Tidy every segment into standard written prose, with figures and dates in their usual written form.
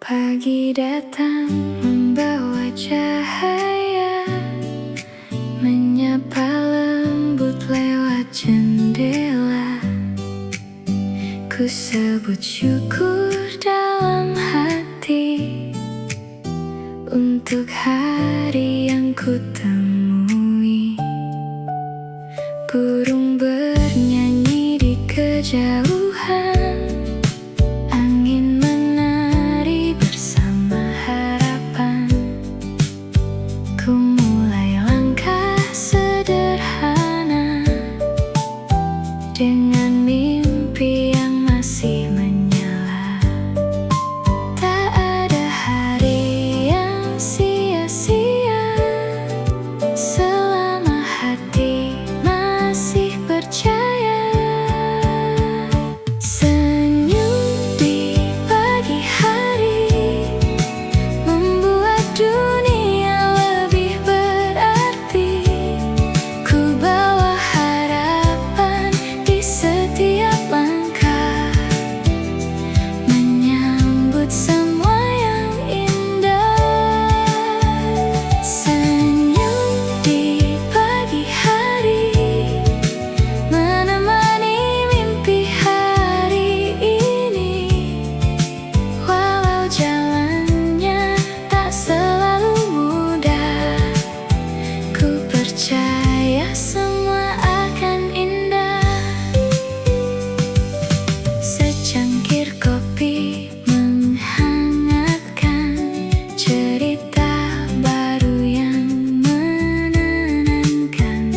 Pagi datang membawa cahaya, menyapa lembut lewat jendela. Ku sebut syukur dalam hati untuk hari yang ku temui. Burung bernyanyi di kejauhan, angin menari bersama harapan. Ku mulai langkah sederhana dengan mimpi yang masih menyala. Tak ada hari yang sia-sia selama hati masih percaya. Senyum di pagi hari membuat dunia lebih berarti. Ku bawa harapan di setiap langkah, menyambut semua yang indah. Senyum di pagi hari menemani mimpi hari ini. Walau jalannya tak selalu mudah, ku percaya semua akan indah. Secangkir kopi menghangatkan cerita baru yang menenangkan.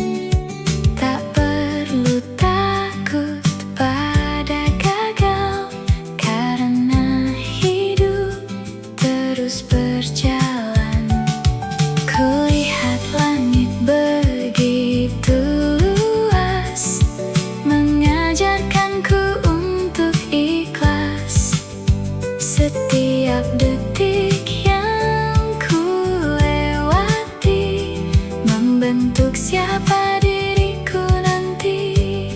Tak perlu takut pada gagal, karena hidup terus berjalan. Kulihat langit begitu luas, mengajarkanku untuk ikhlas. Setiap detik yang ku lewati membentuk siapa diriku nanti.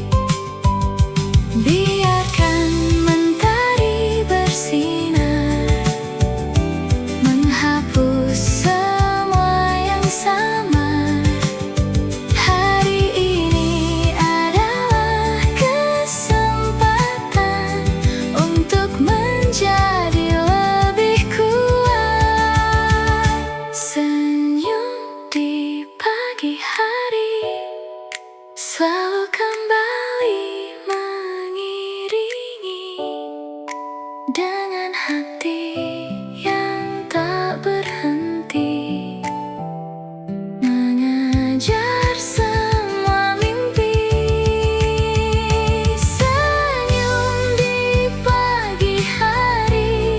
Biarkan mentari bersinar, menghapus semua yang samar. Hari ini adalah kesempatan untuk menjadi lebih kuat. Senyum di pagi hari selalu kembali mengiringi, dengan hati yang tak berhenti, mengejar semua mimpi. Senyum di pagi hari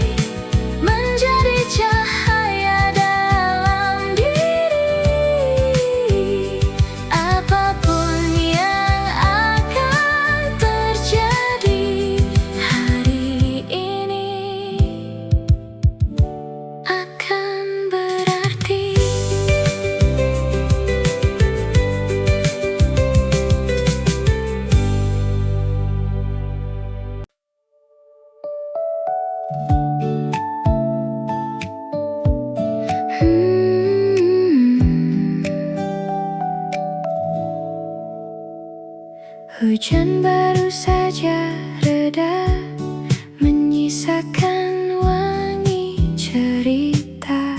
menjadi cahaya dalam diri. Apapun yang akan terjadi hari ini akan berarti. Hujan baru saja reda, menyisakan wangi cerita.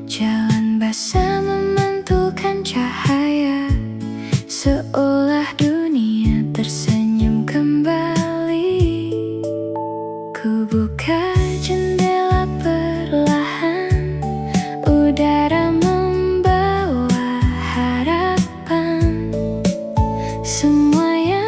Jalan basah memantulkan cahaya, seolah dunia tersenyum kembali. Ku buka jendela perlahan, udara membawa harapan. Semua yang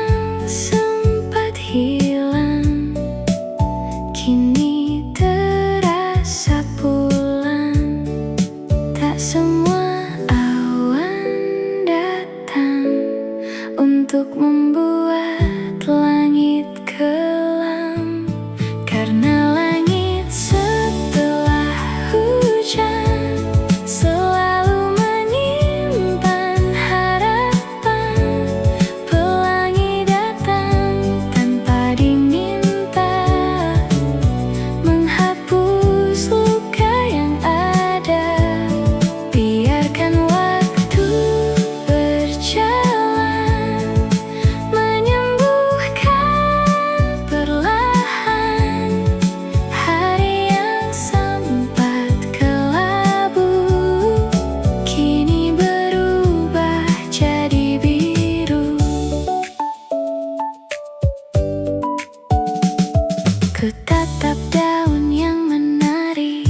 Ku tatap daun yang menari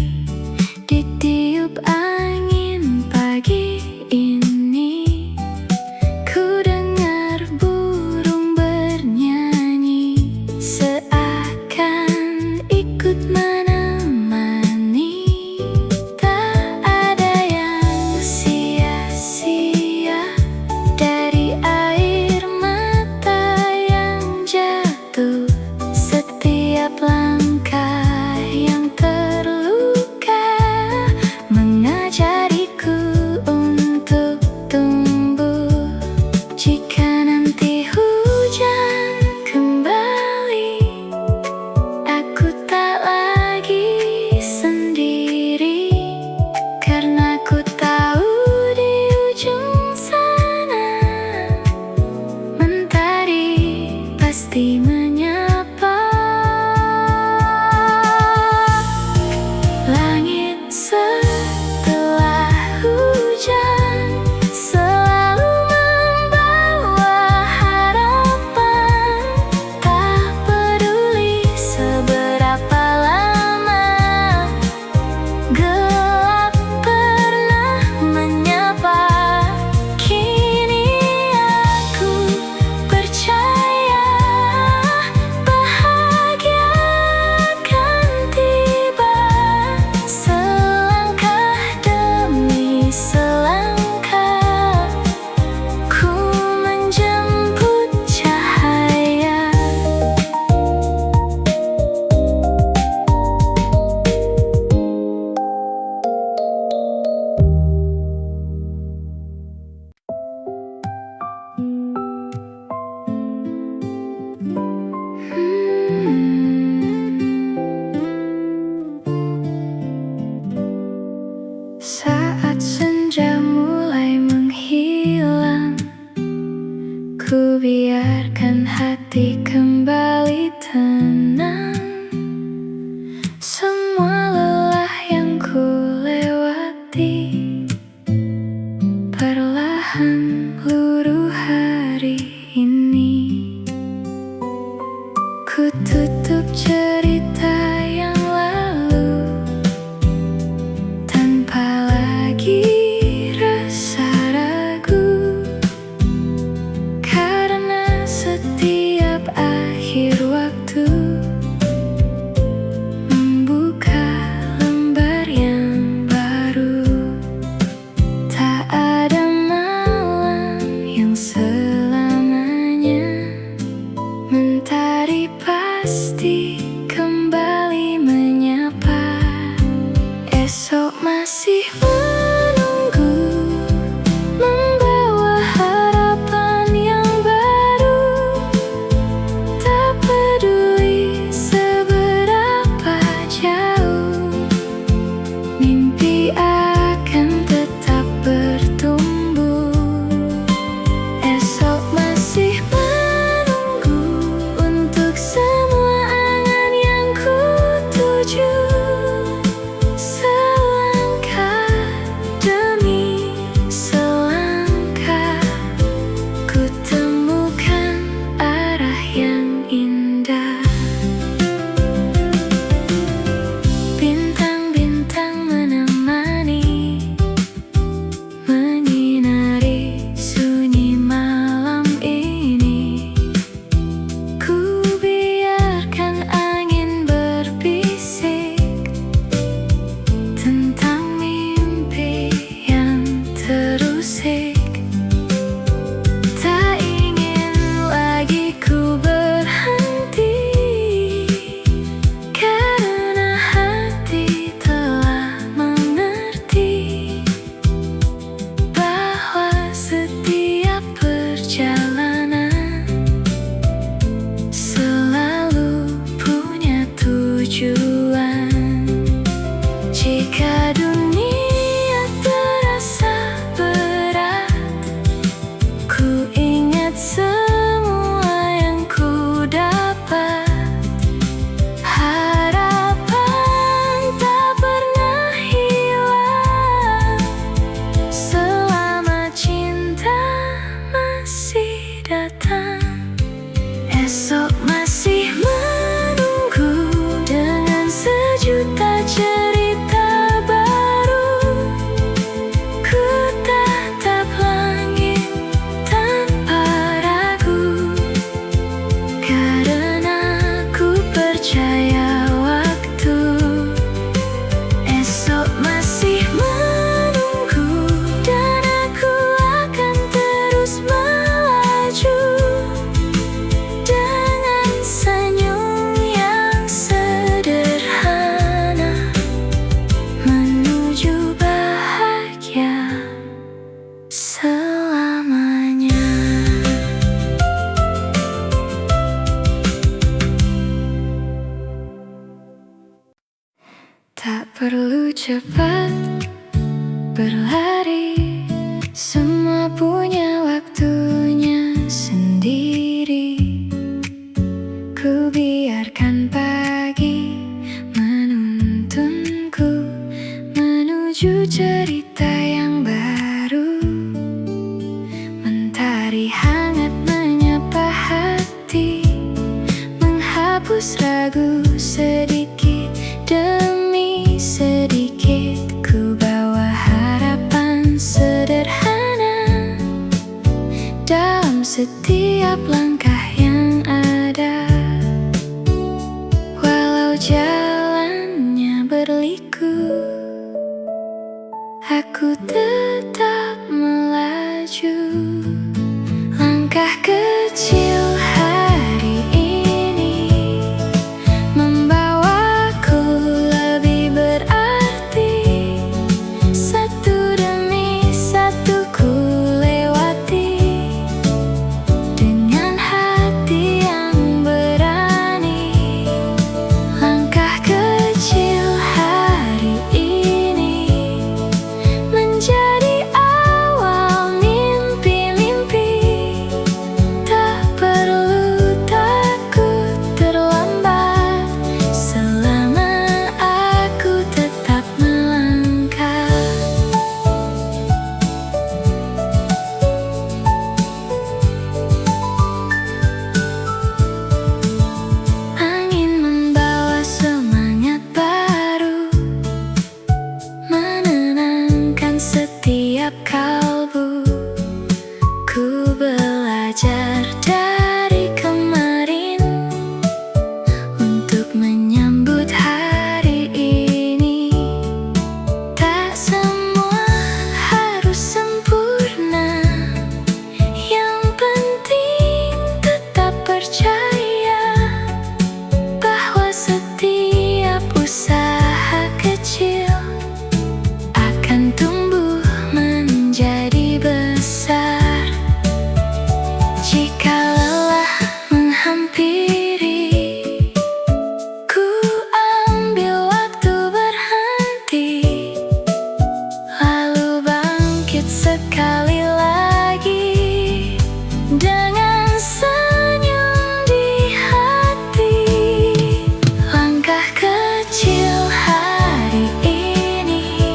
ditiup angin pagi ini. Ku dengar burung bernyanyi seakan ikut menemani. Tak ada yang sia-sia dari air mata yang jatuh. Setiap langkah perlu cepat berlari, semua punya waktunya sendiri. Ku biarkan pagi menuntunku menuju cerita yang baru. Mentari hangat menyapa hati, menghapus ragu sedikit demi sedikit. Ku bawa harapan sederhana dalam setiap langkah yang ada. Walau jalannya berliku, aku tetap melaju. Langkah kecil hari ini membawaku lebih berarti. Satu demi satu ku lewati dengan hati yang berani. Langkah kecil hari ini menjadi awal mimpi-mimpi. Tak perlu takut terlambat selama aku tetap melangkah. Angin membawa semangat baru, menenangkan setiap kalbu. Ku belajar dari kemarin untuk menyambut hari ini. Tak semua harus sempurna, yang penting tetap percaya bahwa setiap usaha kecil akan tumbuh menjadi besar. Jika lelah menghampiri, ku ambil waktu berhenti, lalu bangkit sekali lagi dengan senyum di hati. Langkah kecil hari ini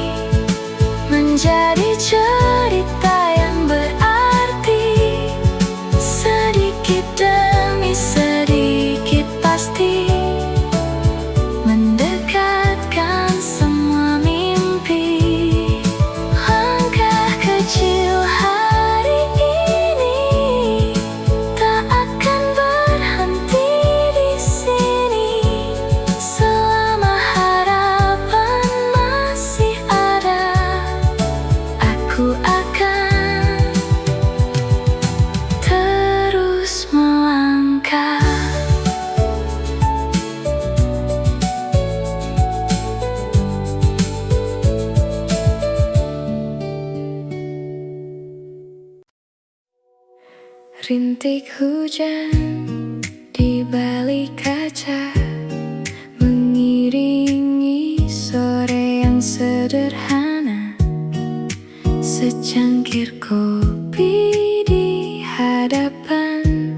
menjadi cerita yang berarti. Sedikit demi sedikit pasti mendekatkan semua mimpi. Langkah kecil hari ini tak akan berhenti di sini. Selama harapan masih ada, aku akan terus melangkah. Rintik hujan di balik kaca mengiringi sore yang sederhana. Secangkir kopi di hadapan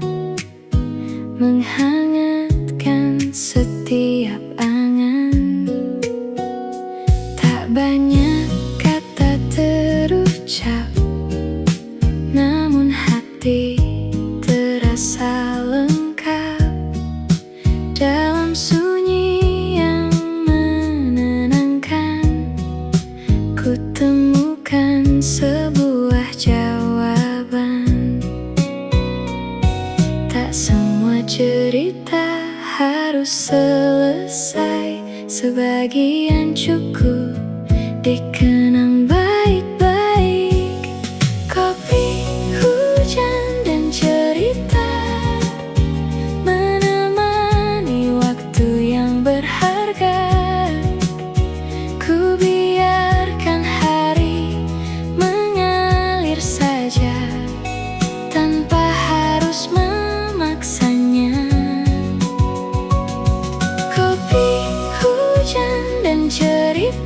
menghangatkan setiap angan. Tak banyak kata terucap, namun hati terasa lengkap dalam sunyi yang menenangkan. Ku temukan sebuah jawaban. Tak semua cerita harus selesai, sebagian cukup dikenang baik-baik. Kopi, hujan, dan cerita menemani waktu yang berharga. Ku biarkan hari mengalir saja tanpa harus memaksanya. Kopi, hujan, dan cerita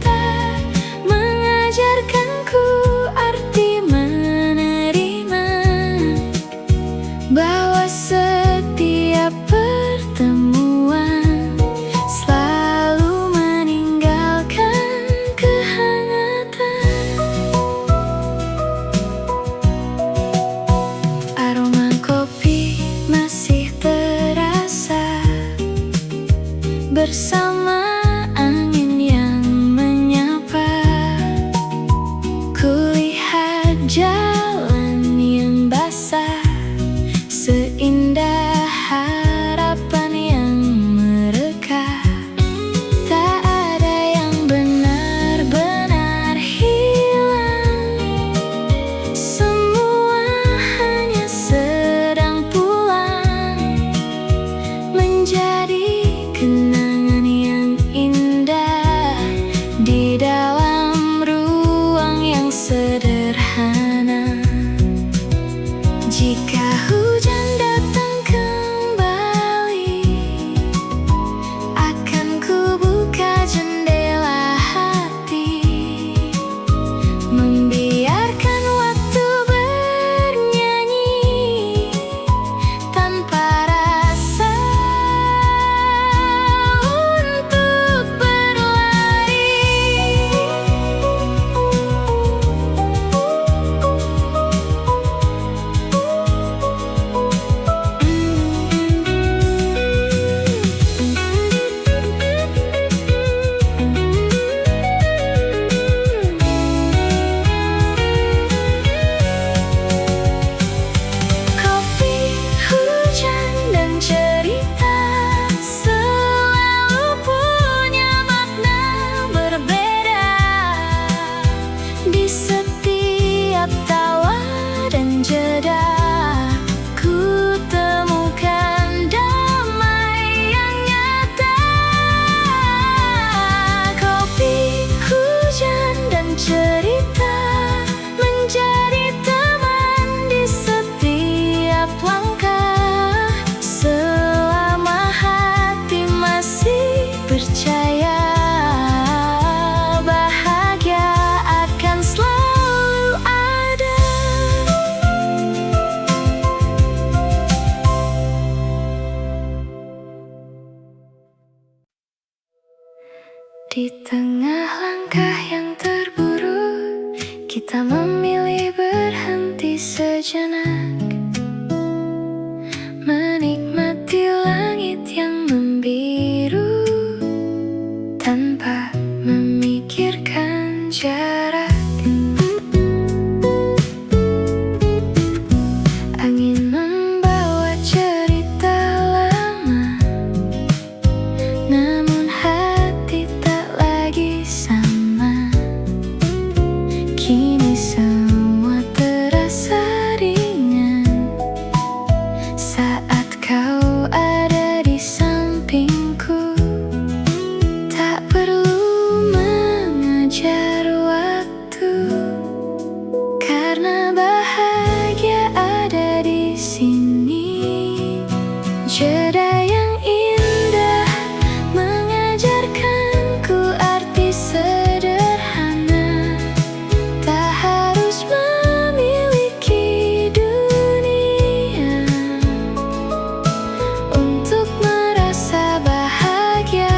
bersama angin yang menyapa. Kulihat jalan yang basah, seindah harapan yang mereka. Tak ada yang benar-benar hilang, semua hanya sedang pulang, menjadi kenangan yang indah di dalam ruang yang sederhana. Jika hujan datang kembali, akan ku buka jendela hati, membiarkan waktu bernyanyi tanpa rasa untuk berlari. Kopi, hujan, dan cerita selalu punya makna berbeda. Di setiap tawa dan jeda, ku temukan damai yang nyata. Kopi, hujan, dan cerita menjadi teman di setiap langkah, selama hati masih percaya bahagia akan selalu ada. Di tengah langkah yang terburu, kita memilih berhenti sejenak, menikmati langit yang membiru tanpa memikirkan jarak. Angin membawa cerita lama, namun hati tak lagi sama. Kini semua terasa ringan saat kau ada di sampingku. Tak perlu mengejar waktu, karena bahagia ada di sini. Jeda yang indah mengajarkanku arti sederhana. Tak harus memiliki dunia untuk merasa bahagia.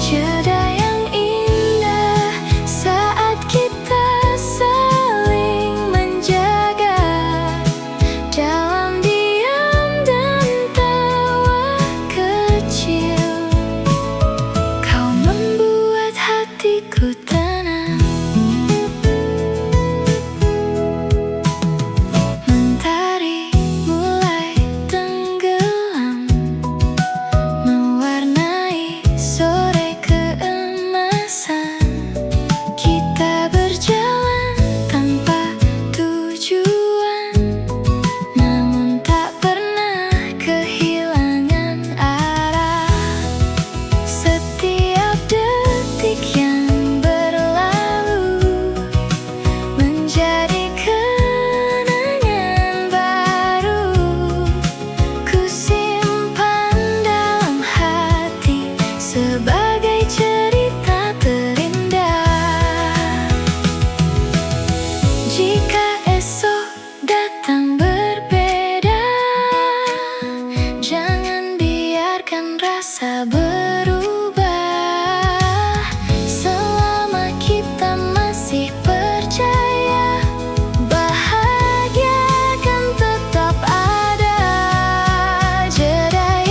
Jeda yang indah saat kita saling menjaga, dalam diam dan tawa kecil. Kau membuat hatiku tenang. Mentari mulai tenggelam, mewarnai sore keemasan. Kita berjalan tanpa tujuan, namun tak pernah kehilangan arah. Setiap detik yang berlalu menjadi kenangan baru. Ku simpan dalam hati sebagai cerita terindah. Jika esok datang berbeda, jangan biarkan rasa berubah. Selama kita masih percaya, bahagia akan tetap ada. Jeda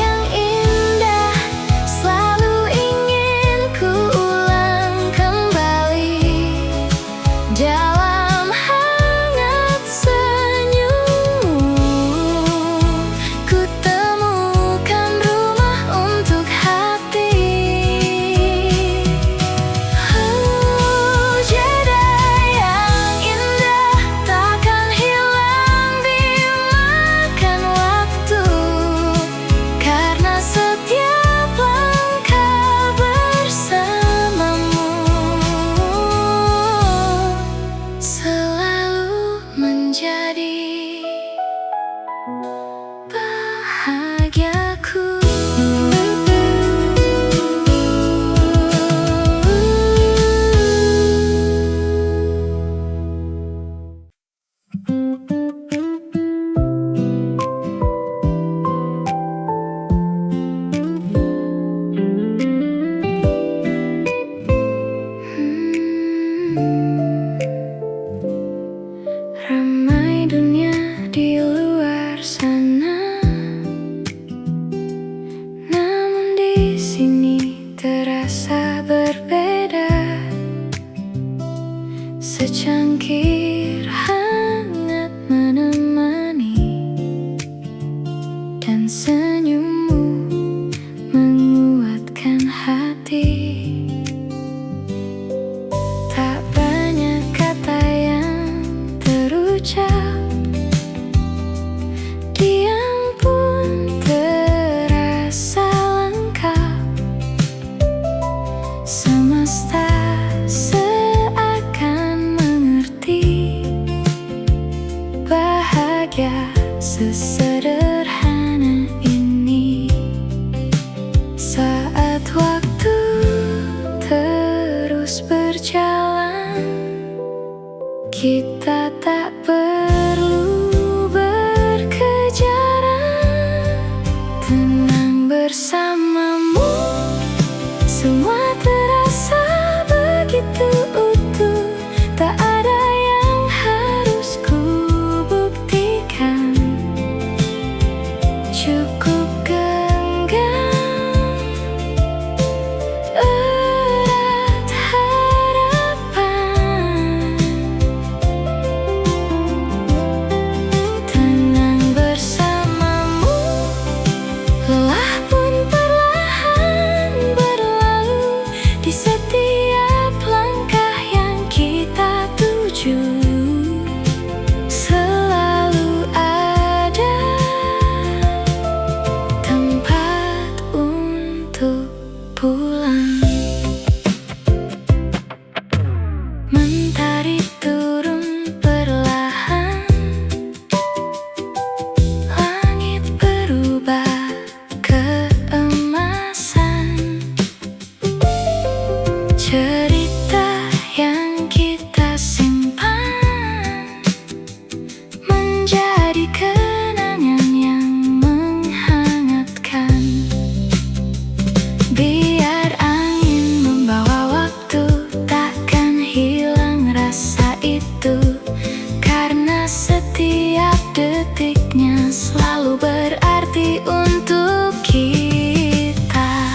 Tenang bersamamu, semua terasa begitu utuh. Tak ada yang harus ku buktikan, cukup genggam erat harapan. Tenang bersamamu, lelah pun perlahan berlalu. Di setiap langkah yang kita tuju, selalu ada tempat untuk pulang. Mentari turun perlahan, langit berubah keemasan. Cerita yang kita simpan menjadi kenangan yang menghangatkan. Biar angin membawa waktu, takkan hilang rasa itu. Karena setiap detiknya selalu berarti untuk kita.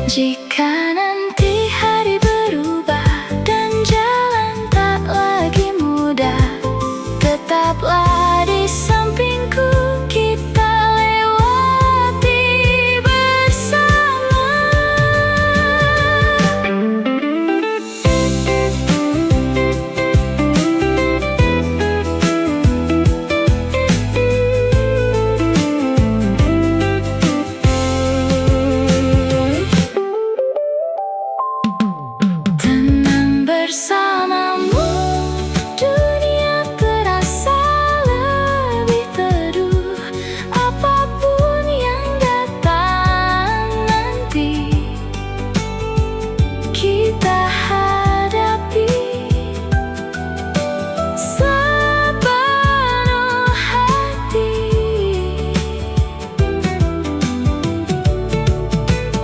Jika nanti hari berubah dan jalan tak lagi mudah, tetaplah di sampingku, kita lewati bersama. Tenang bersamamu, dunia terasa lebih teduh. Apapun yang datang nanti, kita hadapi sepenuh hati.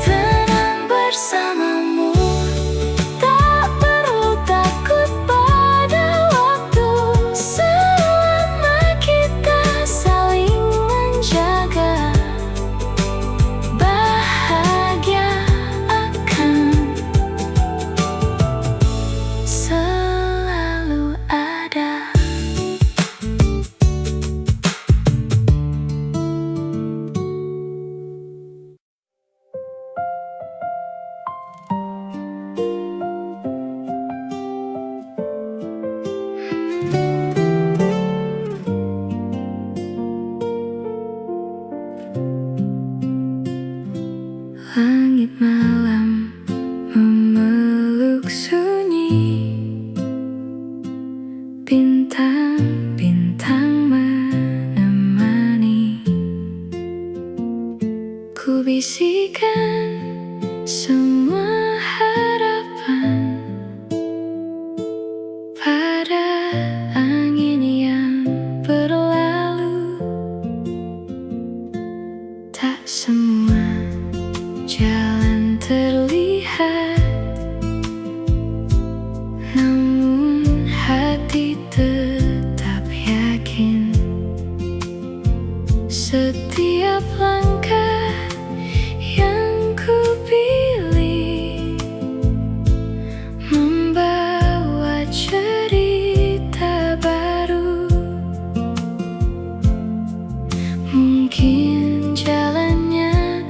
Tenang bersamamu, tak perlu takut pada waktu. Selama kita saling menjaga, bahagia akan selalu ada. Langit malam memeluk sunyi, bintang-bintang menemani. Ku bisikan semua harapan pada angin yang berlalu. Tak semua jalan terlihat, namun hati tetap yakin. Setiap langkah yang ku pilih membawa cerita baru. Mungkin jalannya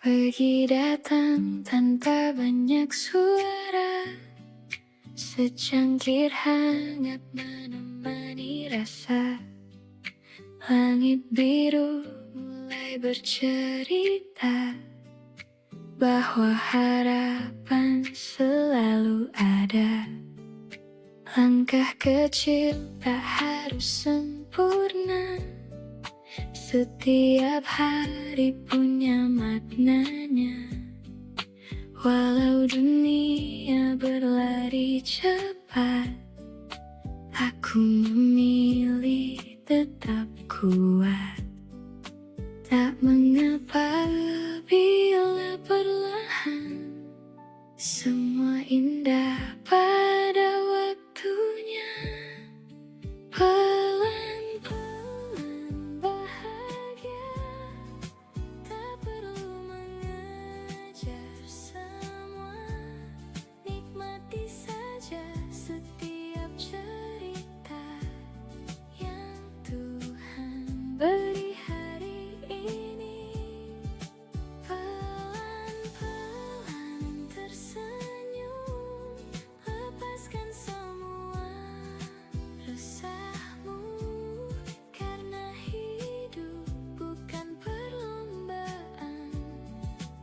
Pergi datang tanpa banyak suara, secangkir hangat menemani rasa. Langit biru mulai bercerita bahwa harapan selalu ada. Langkah kecil tak harus sempurna, setiap hari punya maknanya. Walau dunia berlari cepat, aku memilih tetap kuat. Tak mengapa bila perlahan, semua indah pada waktunya. Pelan-pelan bahagia, tak perlu mengejar semua. Nikmati saja setiap cerita yang Tuhan beri hari ini. Pelan-pelan tersenyum, lepaskan semua resahmu, karena hidup bukan perlombaan.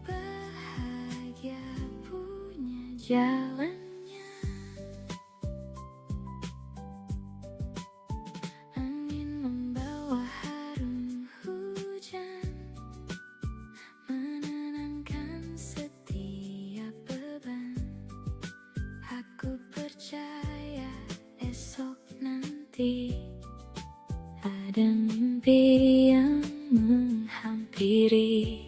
Bahagia punya jalannya. Angin membawa harum hujan, menenangkan setiap beban. Aku percaya esok nanti ada mimpi yang menghampiri.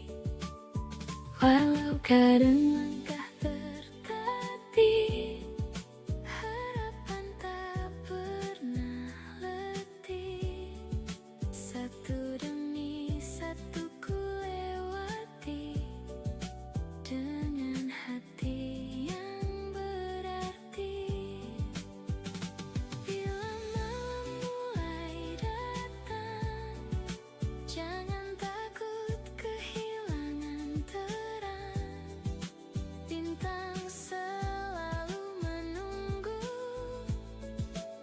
Walau kadang langkah tertatih, harapan tak pernah letih. Satu demi satu ku lewati, dengan hati yang berarti. Bila malam mulai datang, jangan takut kehilangan terang. Bintang selalu menunggu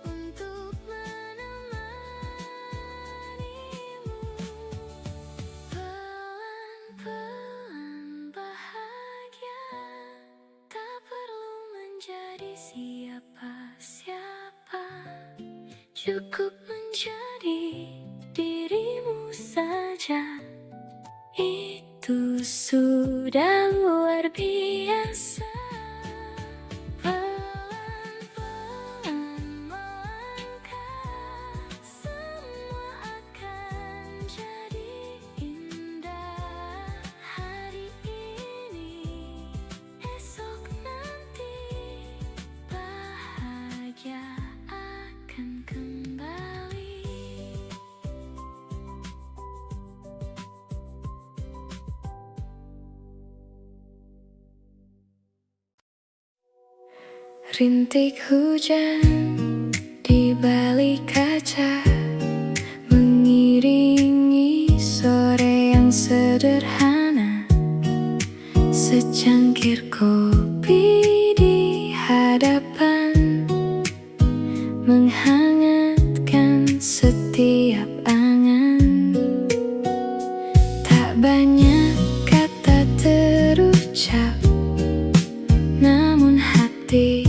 untuk menemanimu. Pelan-pelan bahagia, tak perlu menjadi siapa-siapa. Cukup menjadi dirimu saja, itu sudah luar biasa. Pelan-pelan melangkah, semua akan jadi indah. Hari ini, esok nanti, bahagia akan kembali. Rintik hujan di balik kaca, mengiringi sore yang sederhana. Secangkir kopi di hadapan, menghangatkan setiap angan. Tak banyak kata terucap, namun hati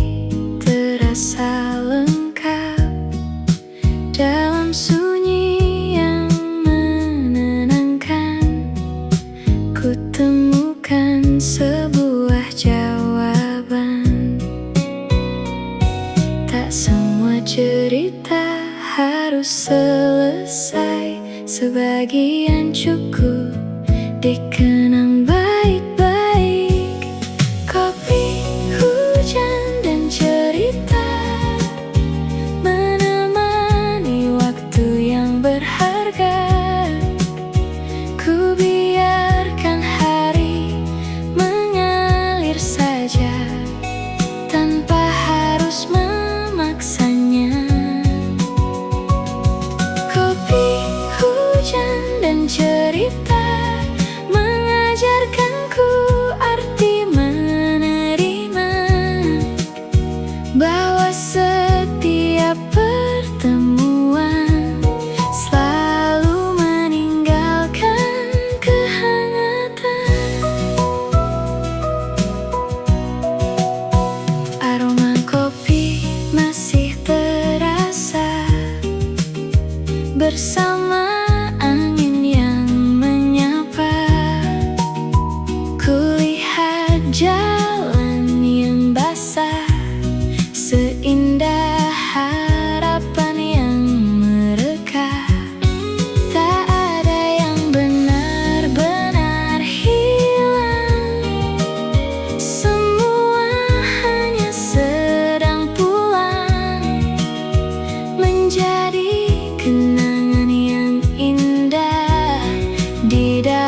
terasa lengkap. Dalam sunyi yang menenangkan, ku temukan sebuah jawaban. Tak semua cerita harus selesai, sebagian cukup dikenang baik-baik. Kopi, hujan, dan cerita menemani waktu yang berharga. Ku biarkan hari mengalir saja, tanpa harus memaksanya. Kopi, hujan, dan cerita mengalir di dalam